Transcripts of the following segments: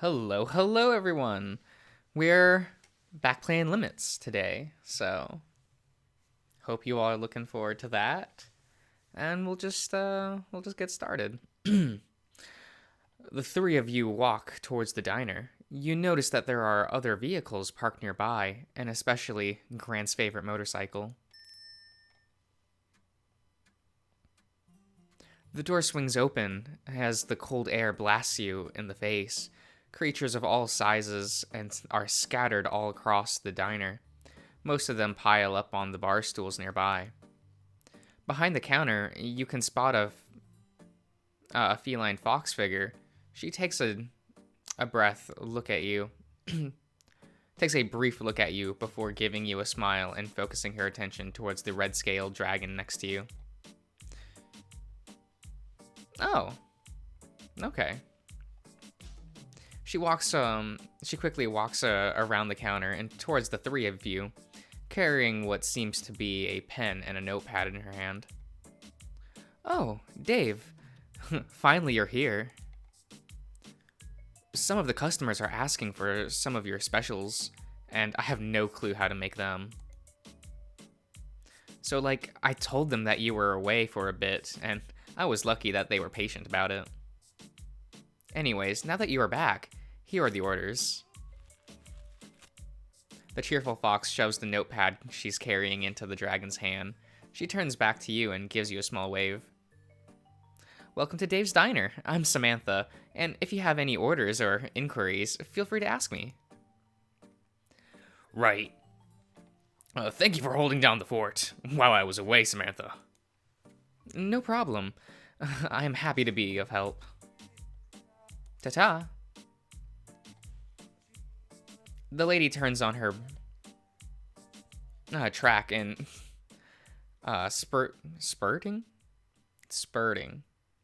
Hello everyone. We're back playing Limits today, so hope you all are looking forward to that. And we'll just get started. The three of you walk towards the diner. You notice that there are other vehicles parked nearby, and especially Grant's favorite motorcycle. The door swings open as the cold air blasts you in the face. Creatures of all sizes and are scattered all across the diner. Most of them pile up on the bar stools nearby. Behind the counter, you can spot a feline fox figure. She takes a look at you. Takes a brief look at you before giving you a smile and focusing her attention towards the red-scaled dragon next to you. Oh, okay. She quickly walks around the counter and towards the three of you, carrying what seems to be a pen and a notepad in her hand. Oh, Dave. Finally you're here. Some of the customers are asking for some of your specials, and I have no clue how to make them. So, I told them that you were away for a bit, and I was lucky that they were patient about it. Anyways, now that you are back, here are the orders. The cheerful fox shoves the notepad she's carrying into the dragon's hand. She turns back to you and gives you a small wave. Welcome to Dave's Diner. I'm Samantha, and if you have any orders or inquiries, feel free to ask me. Right. Thank you for holding down the fort while I was away, Samantha. No problem. I am happy to be of help. Ta-ta. The lady turns on her track and spurting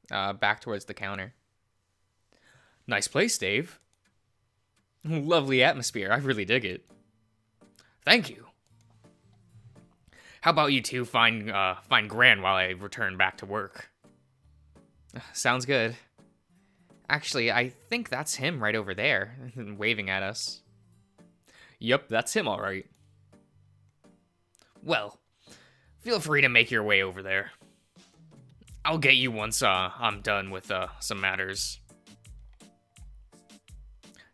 back towards the counter. Nice place, Dave. Lovely atmosphere. I really dig it. Thank you. How about you two find Gran while I return back to work? Sounds good. Actually, I think that's him right over there, waving at us. Yep, that's him, all right. Well, feel free to make your way over there. I'll get you once I'm done with some matters.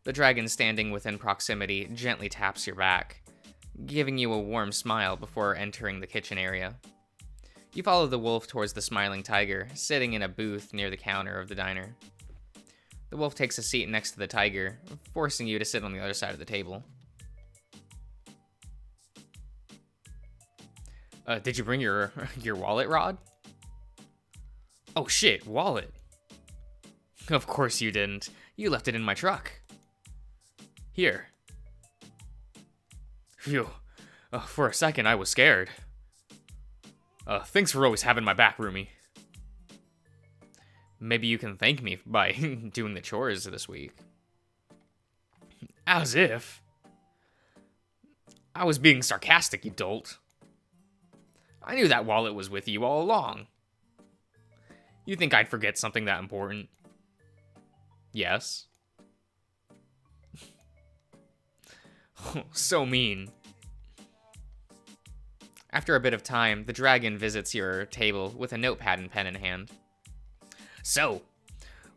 The dragon standing within proximity gently taps your back, giving you a warm smile before entering the kitchen area. You follow the wolf towards the smiling tiger, sitting in a booth near the counter of the diner. The wolf takes a seat next to the tiger, forcing you to sit on the other side of the table. Did you bring your wallet, Rod? Oh shit, wallet. Of course you didn't. You left it in my truck. Here. Phew. For a second, I was scared. Thanks for always having my back, Rumi. Maybe you can thank me by doing the chores this week. As if. I was being sarcastic, you dolt. I knew that wallet was with you all along. You think I'd forget something that important? Yes. So mean. After a bit of time, the dragon visits your table with a notepad and pen in hand. So,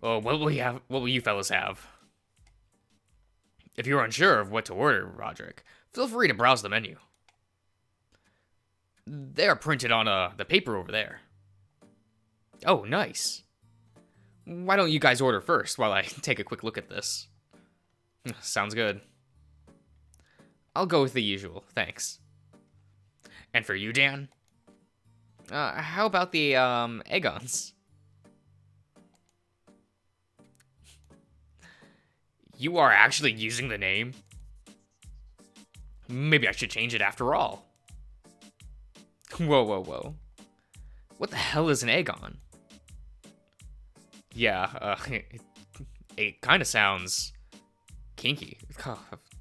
what will you fellas have? If you're unsure of what to order, Roderick, feel free to browse the menu. They are printed on the paper over there. Oh, nice. Why don't you guys order first while I take a quick look at this? Sounds good. I'll go with the usual, thanks. And for you, Dan? How about the, Eggons? You are actually using the name? Maybe I should change it after all. Whoa. What the hell is an Eggon? Yeah, it kind of sounds kinky.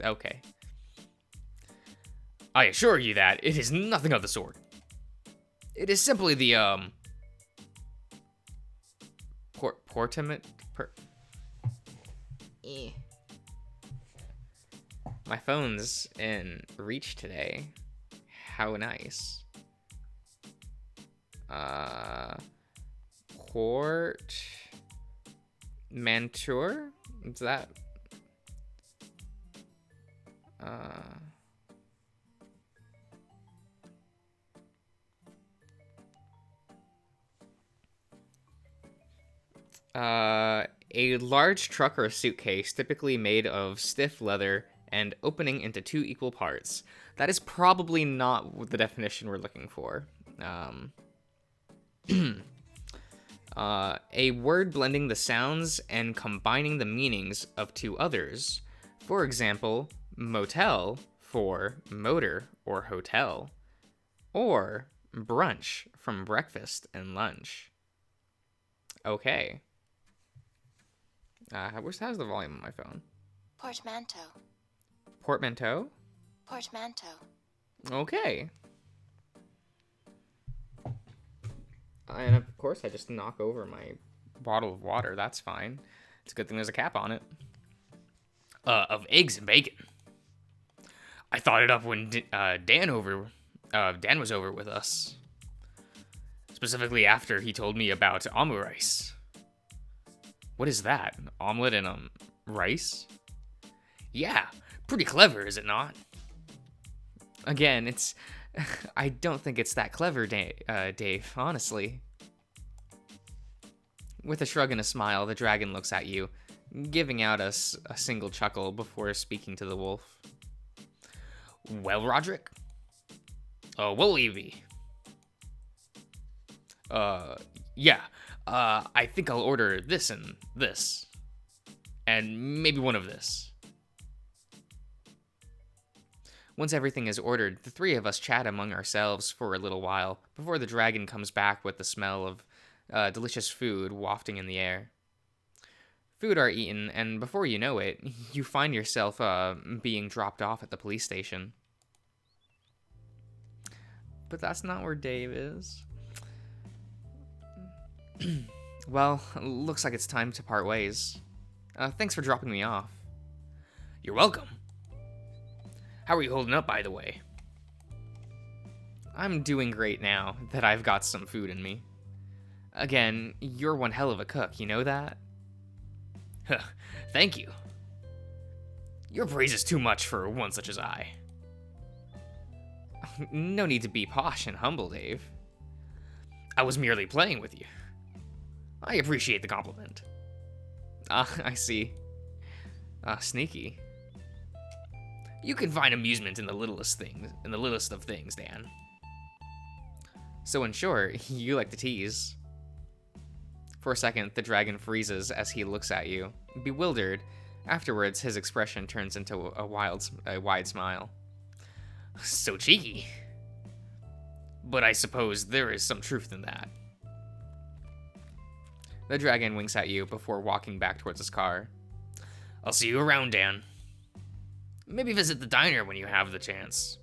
Okay. I assure you that it is nothing of the sort. It is simply the, Portament? My phone's in reach today. How nice. Portmanteau? Is that? A large truck or suitcase, typically made of stiff leather and opening into two equal parts. That is probably not the definition we're looking for. A word blending the sounds and combining the meanings of two others. For example, motel for motor or hotel, or brunch from breakfast and lunch. Okay. How's the volume on my phone? Portmanteau. Portmanteau? Portmanteau. Okay. And of course, I just knock over my bottle of water. That's fine. It's a good thing there's a cap on it. Of eggs and bacon. I thought it up when Dan was over with us. Specifically after he told me about omurice. What is that? Omelet and rice? Yeah, pretty clever, is it not? Again, it's... I don't think it's that clever, Dave, honestly. With a shrug and a smile, the dragon looks at you, giving out a single chuckle before speaking to the wolf. Well, Roderick? What'll you be? Yeah. I think I'll order this and this. And maybe one of this. Once everything is ordered, the three of us chat among ourselves for a little while before the dragon comes back with the smell of delicious food wafting in the air. Food are eaten, and before you know it, you find yourself being dropped off at the police station. But that's not where Dave is. Well, looks like it's time to part ways. Thanks for dropping me off. You're welcome. How are you holding up, by the way? I'm doing great now that I've got some food in me. Again, you're one hell of a cook, you know that? Huh, thank you. Your praise is too much for one such as I. No need to be posh and humble, Dave. I was merely playing with you. I appreciate the compliment. I see. Sneaky. You can find amusement in the littlest of things, Dan. So in short, you like to tease. For a second, the dragon freezes as he looks at you, bewildered. Afterwards, his expression turns into a wide smile. So cheeky. But I suppose there is some truth in that. The dragon winks at you before walking back towards his car. I'll see you around, Dan. Maybe visit the diner when you have the chance.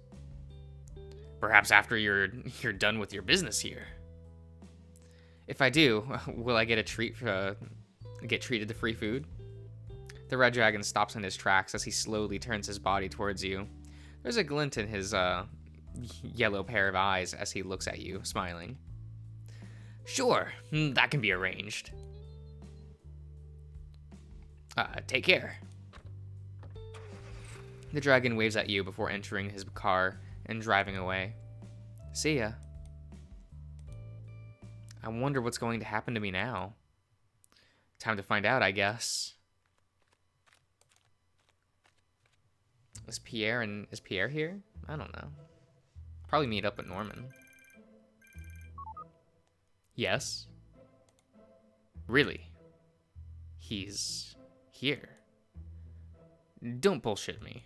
Perhaps after you're done with your business here. If I do, will I get a treat get treated to free food? The red dragon stops in his tracks as he slowly turns his body towards you. There's a glint in his yellow pair of eyes as he looks at you, smiling. Sure, that can be arranged. Take care. The dragon waves at you before entering his car and driving away. See ya. I wonder what's going to happen to me now. Time to find out, I guess. Is Pierre here? I don't know. Probably meet up with Norman. Yes? Really? He's here. Don't bullshit me.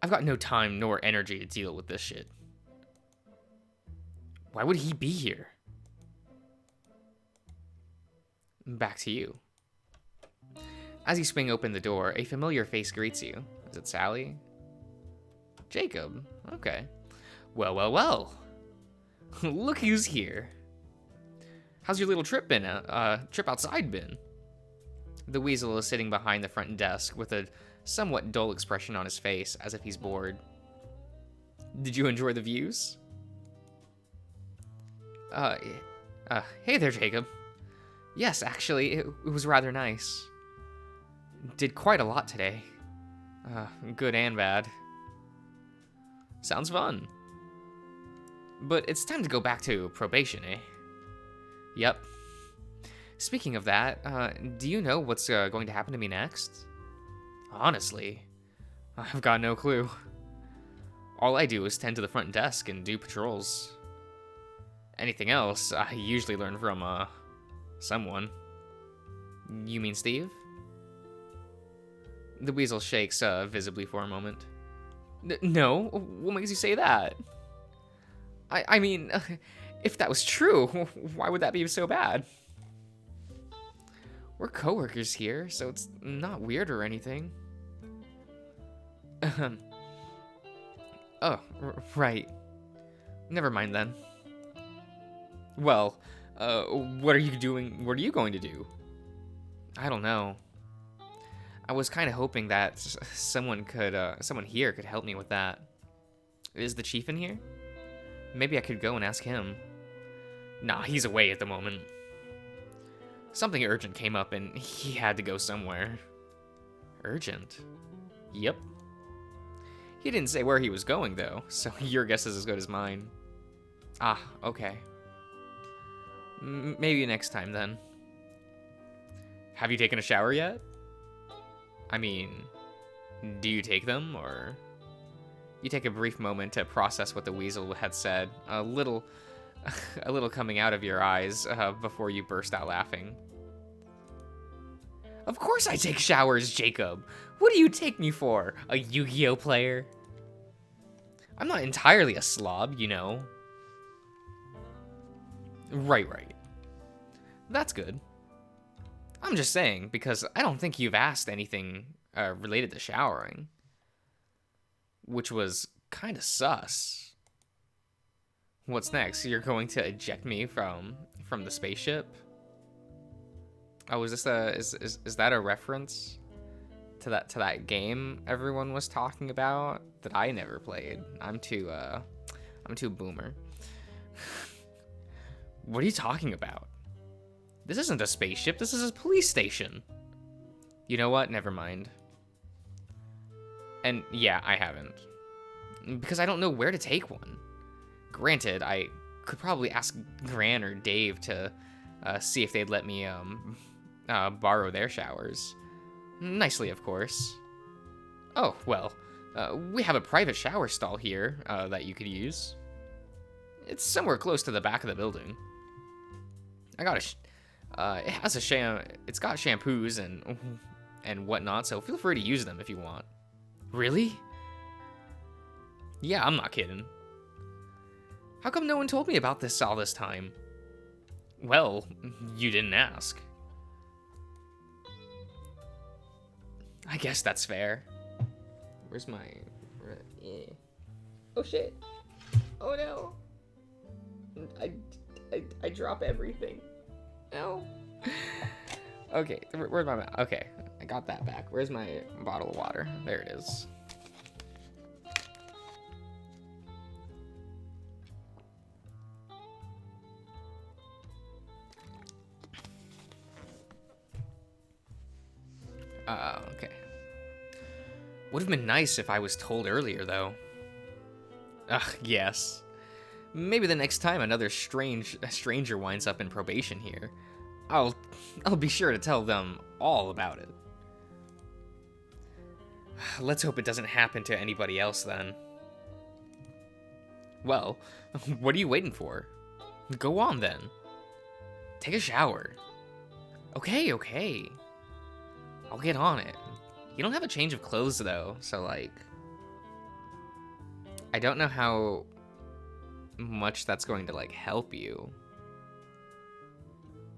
I've got no time nor energy to deal with this shit. Why would he be here? Back to you. As you swing open the door, a familiar face greets you. Is it Sally? Jacob. Okay. Well, well, well. Look who's here. How's your little trip been? Trip outside been? The weasel is sitting behind the front desk with a somewhat dull expression on his face, as if he's bored. Did you enjoy the views? Hey there, Jacob. Yes, actually, it was rather nice. Did quite a lot today. Good and bad. Sounds fun. But it's time to go back to probation, eh? Yep. Speaking of that, do you know what's going to happen to me next? Honestly, I've got no clue. All I do is tend to the front desk and do patrols. Anything else, I usually learn from, someone. You mean Steve? The weasel shakes, visibly for a moment. No? What makes you say that? I mean, if that was true, why would that be so bad? We're coworkers here, so it's not weird or anything. Oh, right. Never mind then. Well, what are you doing? What are you going to do? I don't know. I was kind of hoping that someone here could help me with that. Is the chief in here? Maybe I could go and ask him. Nah, he's away at the moment. Something urgent came up and he had to go somewhere. Urgent? Yep. He didn't say where he was going though, so your guess is as good as mine. Ah, okay. Maybe next time then. Have you taken a shower yet? I mean, do you take them, or? You take a brief moment to process what the weasel had said, a little coming out of your eyes before you burst out laughing. Of course I take showers, Jacob. What do you take me for, a Yu-Gi-Oh player? I'm not entirely a slob, you know. Right. That's good. I'm just saying, because I don't think you've asked anything related to showering. Which was kind of sus. What's next? You're going to eject me from the spaceship? Oh, is this is that a reference to that game everyone was talking about that I never played? I'm too boomer. What are you talking about? This isn't a spaceship, this is a police station. You know what? Never mind. And yeah, I haven't. Because I don't know where to take one. Granted, I could probably ask Gran or Dave to see if they'd let me borrow their showers. Nicely, of course. Oh, well, we have a private shower stall here that you could use. It's somewhere close to the back of the building. I got it has it's got shampoos and whatnot, so feel free to use them if you want. Really? Yeah, I'm not kidding. How come no one told me about this all this time? Well, you didn't ask. I guess that's fair. Where's my... Oh shit. Oh no. I drop everything. No. Okay, where's my... Okay, I got that back. Where's my bottle of water? There it is. Okay. Would have been nice if I was told earlier, though. Yes. Maybe the next time another stranger winds up in probation here, I'll be sure to tell them all about it. Let's hope it doesn't happen to anybody else then. Well, what are you waiting for? Go on then. Take a shower. Okay. I'll get on it. You don't have a change of clothes though, so like... I don't know how much that's going to like help you.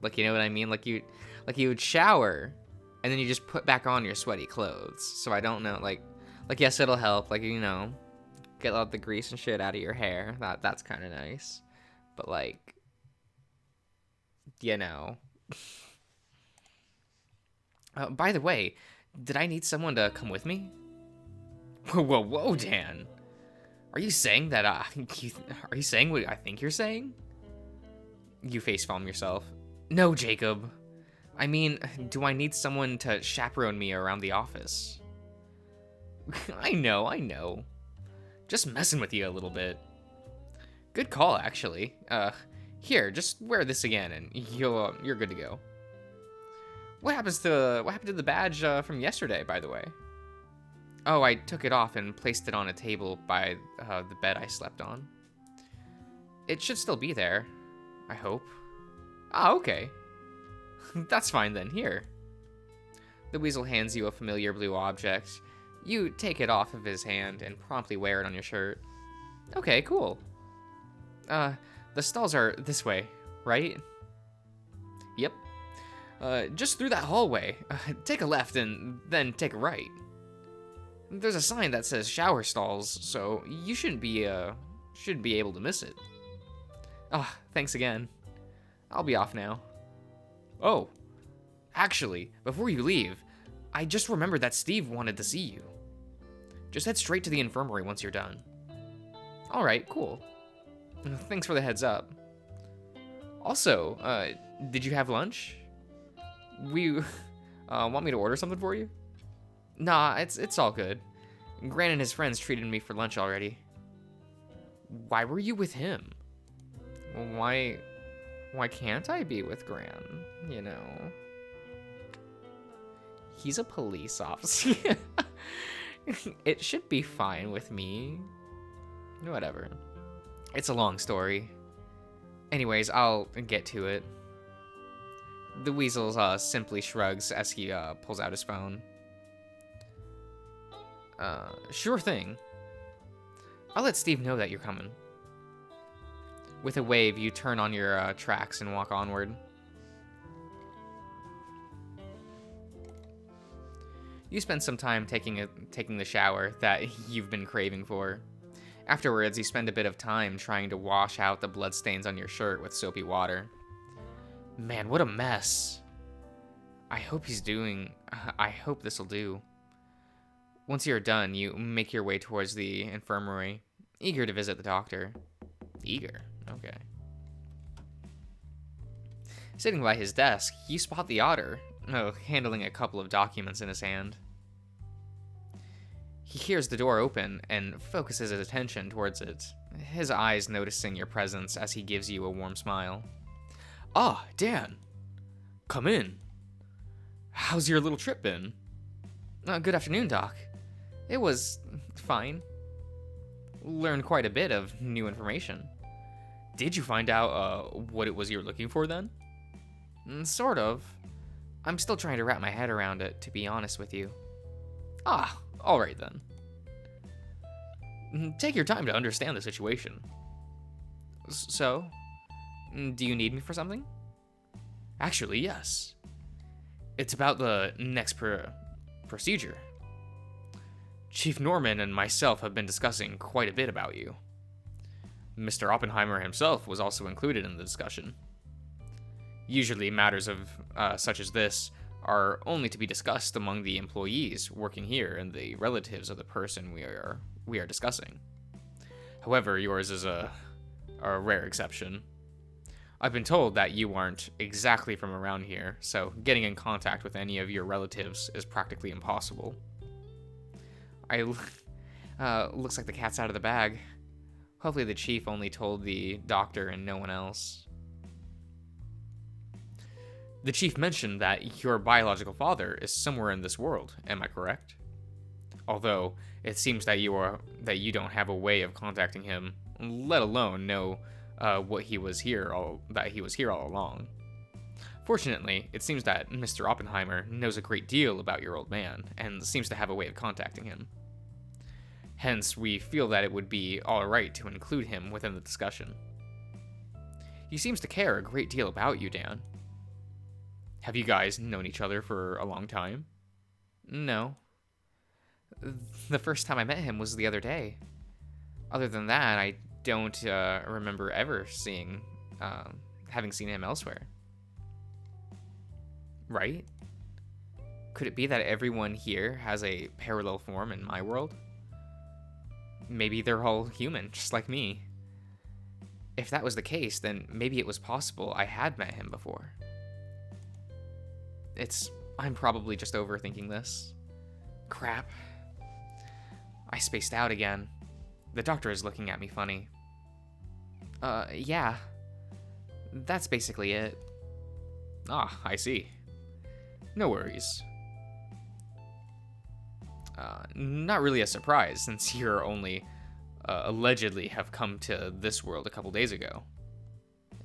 Like, you know what I mean? Like you would shower and then you just put back on your sweaty clothes. So I don't know, like yes, it'll help, like, you know, get all the grease and shit out of your hair. That's kind of nice. But like, you know, By the way, did I need someone to come with me? Whoa, Dan. Are you saying that, are you saying what I think you're saying? You facepalm yourself. No, Jacob. I mean, do I need someone to chaperone me around the office? I know. Just messing with you a little bit. Good call, actually. Here, just wear this again, and you're good to go. What happened to the badge from yesterday, by the way? Oh, I took it off and placed it on a table by the bed I slept on. It should still be there, I hope. Ah, okay. That's fine then, here. The weasel hands you a familiar blue object. You take it off of his hand and promptly wear it on your shirt. Okay, cool. The stalls are this way, right? Yep. Just through that hallway. Take a left and then take a right. There's a sign that says shower stalls, so you shouldn't be able to miss it. Ah, thanks again. I'll be off now. Oh, actually, before you leave, I just remembered that Steve wanted to see you. Just head straight to the infirmary once you're done. Alright, cool. Thanks for the heads up. Also, did you have lunch? Want me to order something for you? Nah, it's all good. Gran and his friends treated me for lunch already. Why were you with him? Why can't I be with Gran, you know? He's a police officer. It should be fine with me. Whatever. It's a long story. Anyways, I'll get to it. The weasel simply shrugs as he pulls out his phone. Sure thing. I'll let Steve know that you're coming. With a wave, you turn on your tracks and walk onward. You spend some time taking the shower that you've been craving for. Afterwards, you spend a bit of time trying to wash out the bloodstains on your shirt with soapy water. Man, what a mess. I hope this'll do. Once you're done, you make your way towards the infirmary, eager to visit the doctor. Eager? Okay. Sitting by his desk, you spot the otter, handling a couple of documents in his hand. He hears the door open and focuses his attention towards it, his eyes noticing your presence as he gives you a warm smile. Ah, Dan. Come in. How's your little trip been? Good afternoon, Doc. It was fine. Learned quite a bit of new information. Did you find out what it was you were looking for then? Sort of. I'm still trying to wrap my head around it, to be honest with you. Ah, alright then. Take your time to understand the situation. So, do you need me for something? Actually, yes. It's about the next procedure. Chief Norman and myself have been discussing quite a bit about you. Mr. Oppenheimer himself was also included in the discussion. Usually matters of such as this are only to be discussed among the employees working here and the relatives of the person we are discussing. However, yours is a rare exception. I've been told that you aren't exactly from around here, so getting in contact with any of your relatives is practically impossible. Looks like the cat's out of the bag. Hopefully the chief only told the doctor and no one else. The chief mentioned that your biological father is somewhere in this world, am I correct? Although, it seems that you don't have a way of contacting him, let alone know that he was here all along. Fortunately, it seems that Mr. Oppenheimer knows a great deal about your old man, and seems to have a way of contacting him. Hence, we feel that it would be alright to include him within the discussion. He seems to care a great deal about you, Dan. Have you guys known each other for a long time? No. The first time I met him was the other day. Other than that, I don't remember ever having seen him elsewhere. Right? Could it be that everyone here has a parallel form in my world? Maybe they're all human, just like me. If that was the case, then maybe it was possible I had met him before. I'm probably just overthinking this. Crap. I spaced out again. The doctor is looking at me funny. Yeah. That's basically it. Ah, I see. No worries. Not really a surprise, since you're only allegedly have come to this world a couple days ago.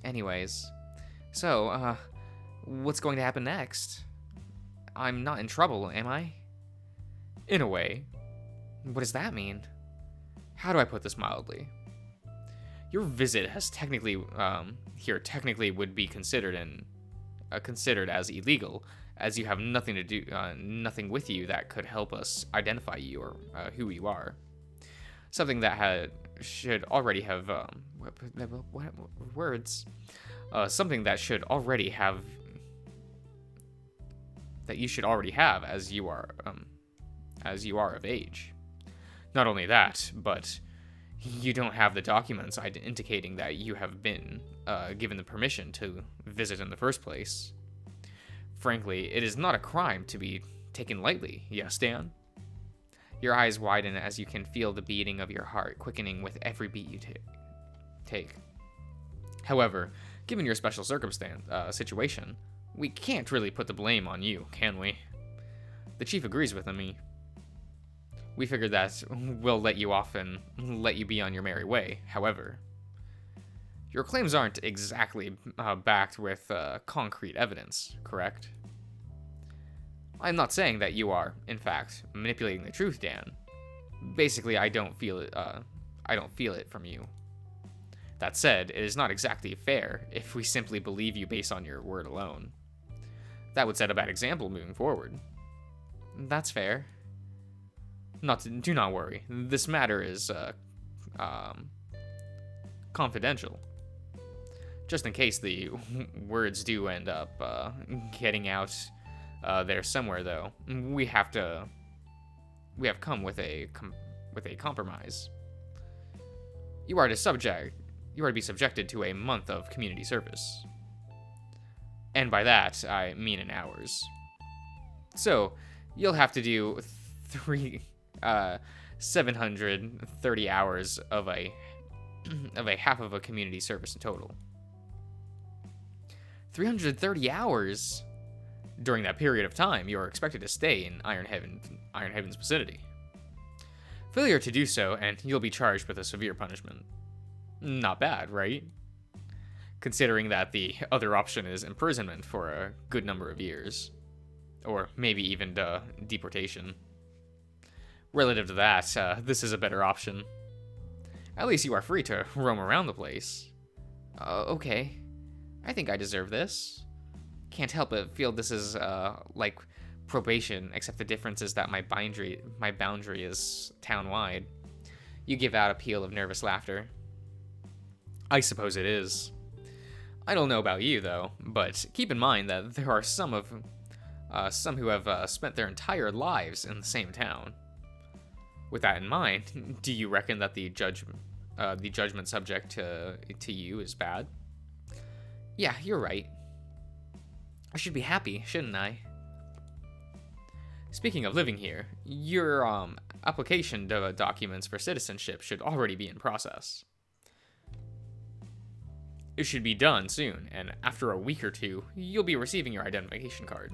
Anyways, so, what's going to happen next? I'm not in trouble, am I? In a way. What does that mean? How do I put this mildly? Your visit has technically would be considered as illegal, as you have nothing to do, nothing with you that could help us identify you or who you are. Something that should already have something that should already have that you should already have as you are of age. Not only that, but you don't have the documents indicating that you have been given the permission to visit in the first place. Frankly, it is not a crime to be taken lightly, yes, Dan? Your eyes widen as you can feel the beating of your heart quickening with every beat you take. However, given your special situation, we can't really put the blame on you, can we? The chief agrees with me. We figured that we'll let you off and let you be on your merry way. However, your claims aren't exactly backed with concrete evidence, correct? I'm not saying that you are, in fact, manipulating the truth, Dan. Basically, I don't feel it from you. That said, it is not exactly fair if we simply believe you based on your word alone. That would set a bad example moving forward. That's fair. Do not worry. This matter is confidential. Just in case the words do end up getting out there somewhere, though, we have come with a compromise. You are to be subjected to a month of community service. And by that, I mean in hours. So, you'll have to do 730 hours of a half of a community service in total. 330 hours? During that period of time, you are expected to stay in Iron Heaven's vicinity. Failure to do so, and you'll be charged with a severe punishment. Not bad, right? Considering that the other option is imprisonment for a good number of years. Or maybe even deportation. Relative to that, this is a better option. At least you are free to roam around the place. Okay. I think I deserve this. Can't help but feel this is like probation, except the difference is that my boundary is town-wide. You give out a peal of nervous laughter. I suppose it is. I don't know about you, though, but keep in mind that there are some who have spent their entire lives in the same town. With that in mind, do you reckon that the judgment subject to you is bad? Yeah, you're right. I should be happy, shouldn't I? Speaking of living here, your application documents for citizenship should already be in process. It should be done soon, and after a week or two, you'll be receiving your identification card.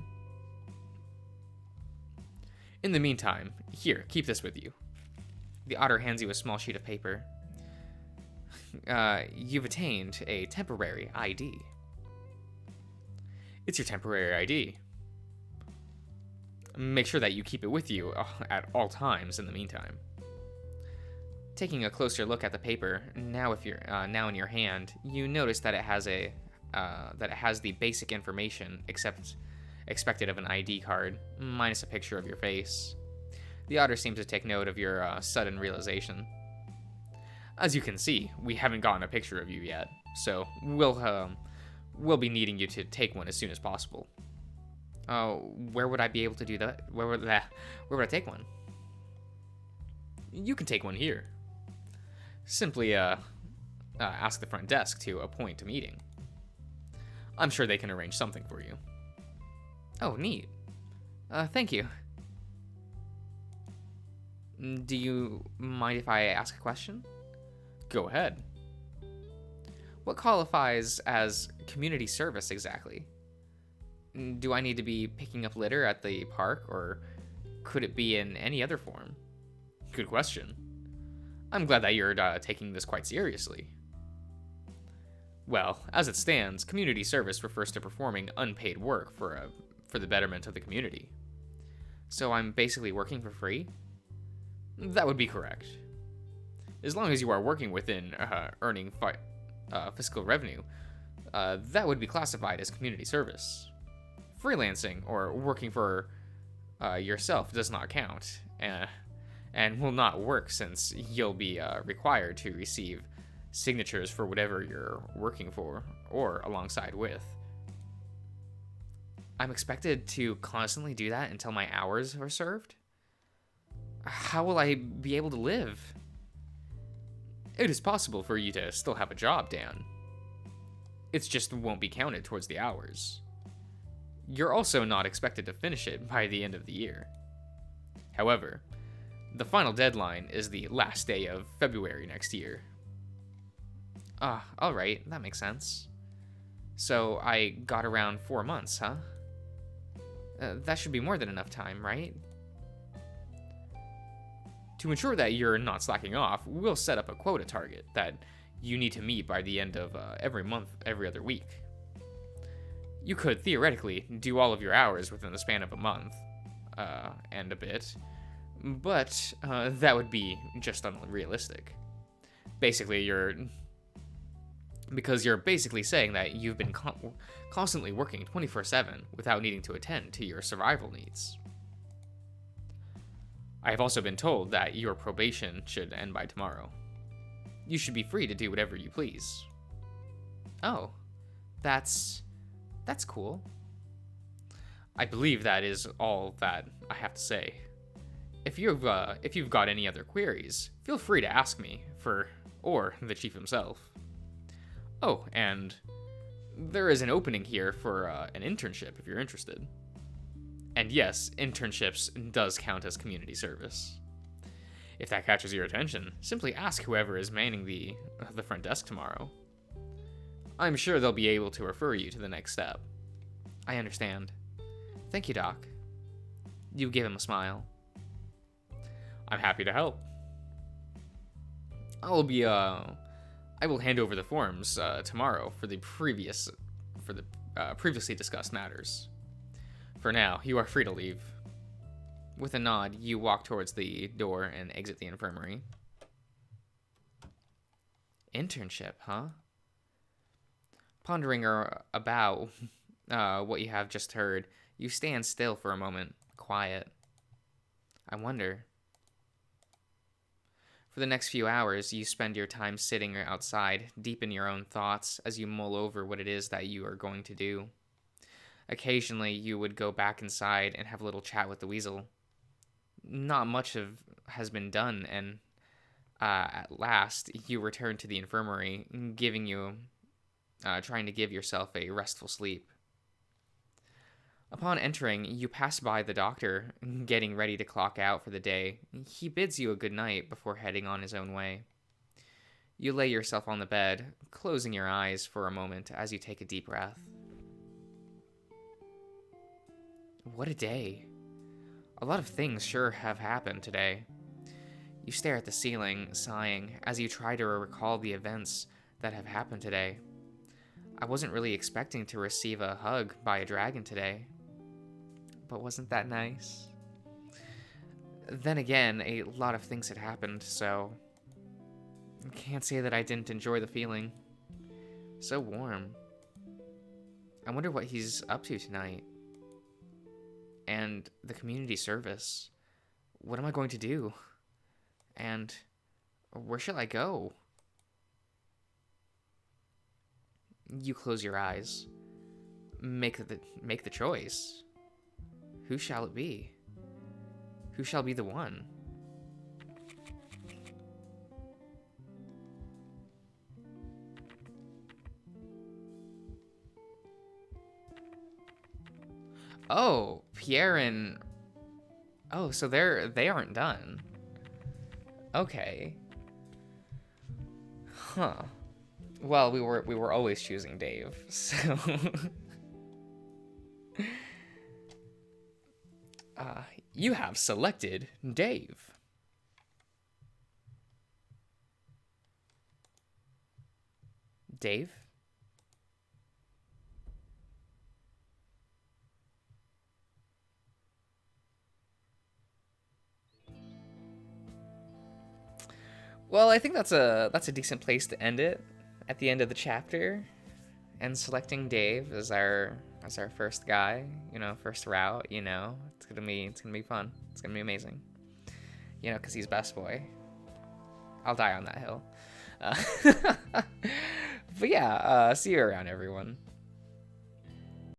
In the meantime, here, keep this with you. The otter hands you a small sheet of paper. You've attained a temporary ID. It's your temporary ID. Make sure that you keep it with you at all times in the meantime. Taking a closer look at the paper, now in your hand, you notice that it has the basic information expected of an ID card, minus a picture of your face. The otter seems to take note of your sudden realization. As you can see, we haven't gotten a picture of you yet, so we'll be needing you to take one as soon as possible. Where would I be able to do that? Where would I take one? You can take one here. Simply, ask the front desk to appoint a meeting. I'm sure they can arrange something for you. Oh, neat. Thank you. Do you mind if I ask a question? Go ahead. What qualifies as community service exactly? Do I need to be picking up litter at the park, or could it be in any other form? Good question. I'm glad that you're taking this quite seriously. Well, as it stands, community service refers to performing unpaid work for the betterment of the community. So I'm basically working for free? That would be correct. As long as you are working within earning fiscal revenue, that would be classified as community service. Freelancing or working for yourself does not count, and will not work since you'll be required to receive signatures for whatever you're working for or alongside with. I'm expected to constantly do that until my hours are served? How will I be able to live? It is possible for you to still have a job, Dan. It just won't be counted towards the hours. You're also not expected to finish it by the end of the year. However, the final deadline is the last day of February next year. Alright, that makes sense. So I got around 4 months, huh? That should be more than enough time, right? To ensure that you're not slacking off, we'll set up a quota target that you need to meet by the end of every month, every other week. You could theoretically do all of your hours within the span of a month, and a bit, but that would be just unrealistic. Because you're basically saying that you've been constantly working 24/7 without needing to attend to your survival needs. I have also been told that your probation should end by tomorrow. You should be free to do whatever you please. Oh, that's cool. I believe that is all that I have to say. If you've got any other queries, feel free to ask me or the chief himself. Oh, and there is an opening here for an internship if you're interested. And yes, internships does count as community service. If that catches your attention, simply ask whoever is manning the front desk tomorrow. I'm sure they'll be able to refer you to the next step. I understand. Thank you, Doc. You give him a smile. I'm happy to help. I will hand over the forms tomorrow for the previously discussed matters. For now, you are free to leave. With a nod, you walk towards the door and exit the infirmary. Internship, huh? Pondering about what you have just heard, you stand still for a moment, quiet. I wonder. For the next few hours, you spend your time sitting outside, deep in your own thoughts, as you mull over what it is that you are going to do. Occasionally, you would go back inside and have a little chat with the weasel. Not much has been done, and at last, you return to the infirmary, trying to give yourself a restful sleep. Upon entering, you pass by the doctor, getting ready to clock out for the day. He bids you a good night before heading on his own way. You lay yourself on the bed, closing your eyes for a moment as you take a deep breath. What a day. A lot of things sure have happened today. You stare at the ceiling, sighing, as you try to recall the events that have happened today. I wasn't really expecting to receive a hug by a dragon today. But wasn't that nice? Then again, a lot of things had happened, so I can't say that I didn't enjoy the feeling. So warm. I wonder what he's up to tonight. And the community service. What am I going to do? And where shall I go? You close your eyes. Make the choice. Who shall it be? Who shall be the one? Oh, Pierre and... Oh, so they aren't done. Okay. Huh. Well, we were always choosing Dave, so... You have selected Dave. Dave? Well, I think that's a decent place to end it at the end of the chapter, and selecting Dave as our first guy, first route. It's gonna be fun. It's gonna be amazing. Because he's best boy. I'll die on that hill. But yeah, see you around, everyone.